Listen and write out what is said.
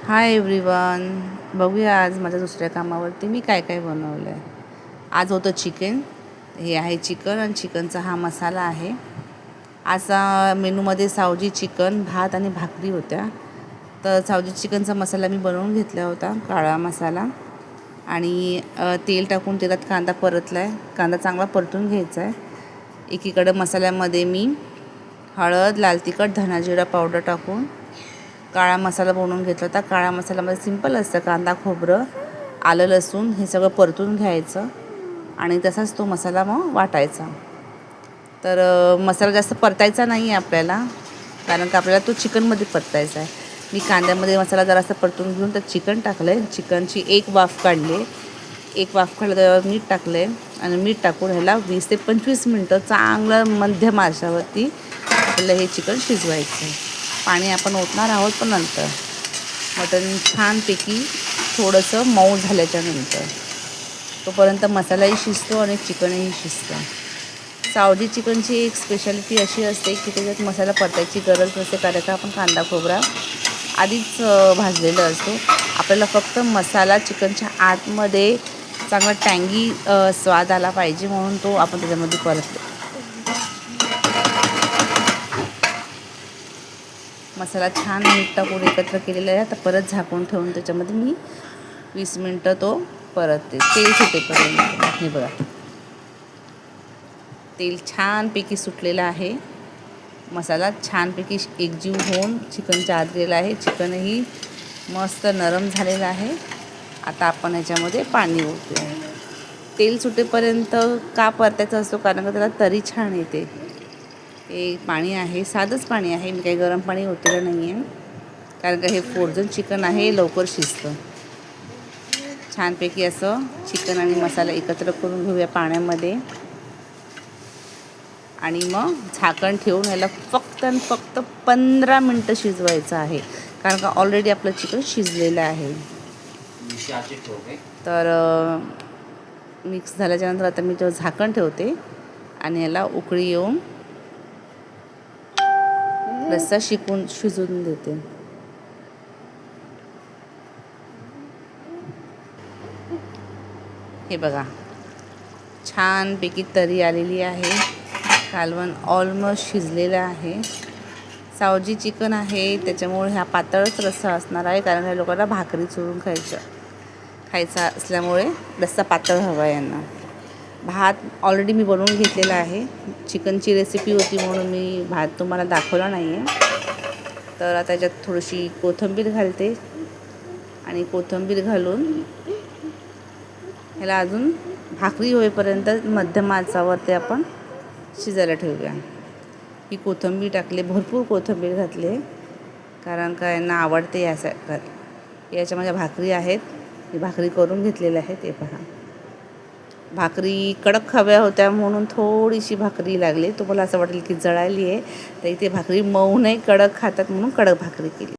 Hi everyone. बघूया आज माझ्या दुसऱ्या कामावरती मी काय काय बनवलं आहे. आज होतं चिकन. हे आहे चिकन आणि चिकनचा हा मसाला आहे. आज मेनूमध्ये सावजी चिकन, भात आणि भाकरी होत्या. तर सावजी चिकनचा मसाला मी बनवून घेतला होता, काळा मसाला. आणि तेल टाकून तेलात कांदा परतला आहे. कांदा चांगला परतून घ्यायचा आहे. एकीकडं मसाल्यामध्ये मी हळद, लाल तिखट, धना जिरा पावडर टाकून काळा मसाला बनवून घेतला होता. काळा मसाल्यामध्ये सिंपल असतं, कांदा, खोबरं, आलं, लसूण हे सगळं परतून घ्यायचं आणि तसाच तो मसाला मग वाटायचा. तर मसाला जास्त परतायचा नाही आहे आपल्याला, कारण का आपल्याला तो चिकनमध्ये परतायचा आहे. मी कांद्यामध्ये मसाला जरासा परतून घेऊन त्यात चिकन टाकलं आहे. चिकनची एक वाफ काढली. एक वाफ काढलं त्यावर मीठ टाकलं आहे आणि मीठ टाकून ह्याला 20 ते 25 मिनटं चांगलं मध्यम आचेवरती आपल्याला हे चिकन शिजवायचं आहे. पाणी आपण ओतणार आहोत पण नंतर. मटण छानपैकी थोडंसं मऊ झाल्याच्यानंतर तोपर्यंत मसालाही शिजतो आणि चिकनही शिजतं. सावजी चिकनची एक स्पेशालिटी अशी असते की त्याच्यात मसाला परतायची गरज नसते, कारण का आपण कांदा खोबरा आधीच भाजलेला असतो. आपल्याला फक्त मसाला चिकनच्या आतमध्ये चांगला टँगी स्वाद आला पाहिजे, म्हणून तो आपण त्याच्यामध्ये परततो. मसाला छान मीठ टाकून एकत्र केलेला आहे. आता परत झाकून ठेवून त्याच्यामध्ये मी 20 मिनटं तो परतते, तेल सुटेपर्यंत. हे बघा, तेल छानपैकी सुटलेलं आहे. मसाला छानपैकी एकजीव होऊन चिकनच्या आत गेला आहे. चिकनही मस्त नरम झालेलं आहे. आता आपण याच्यामध्ये पाणी ओतूया. तेल सुटेपर्यंत का परतायचं असतो, कारण का त्याला तरी छान येते. हे पाणी आहे, साधंच पाणी आहे, मी काही गरम पाणी ओतलेलं नाही आहे, कारण का हे फ्रोझन चिकन आहे, लवकर शिजतं. छानपैकी असं चिकन आणि मसाला एकत्र करून घेऊया पाण्यामध्ये आणि मग झाकण ठेवून याला फक्त 15 मिनटं शिजवायचं आहे, कारण का ऑलरेडी आपलं चिकन शिजलेलं आहे. तर मिक्स झाल्याच्यानंतर आता मी तो झाकण ठेवते आणि याला उकळी येऊन रस्सा शिजून देते. हे बघा, छानपैकी तरी आलेली आहे. कालवण ऑलमोस्ट शिजलेलं आहे. सावजी चिकन आहे त्याच्यामुळे हा पातळच रस्सा असणार आहे, कारण ह्या लोकांना भाकरी चुरून खायचा असल्यामुळे रस्सा पातळ हवा यांना. भात ऑलरेडी मी बनवून घेतलेला आहे. चिकनची रेसिपी होती म्हणून मी भात तुम्हाला दाखवला नाही आहे. तर आता त्याच्यात थोडीशी कोथिंबीर घालते आणि कोथिंबीर घालून ह्याला अजून भाकरी होईपर्यंत मध्यम आचेवरती आपण शिजायला ठेवूया. ही कोथिंबीर टाकले, भरपूर कोथिंबीर घातली, कारण का यांना आवडते. याच्यामध्ये भाकरी आहेत, ही भाकरी करून घेतलेल्या आहेत. ते पहा, भाकरी कडक हव्या होत्या म्हणून थोडीशी भाकरी लागली. तुम्हाला असं वाटेल की जळाली आहे, तर इथे भाकरी मऊ नाही, कडक खातात म्हणून कडक भाकरी केली.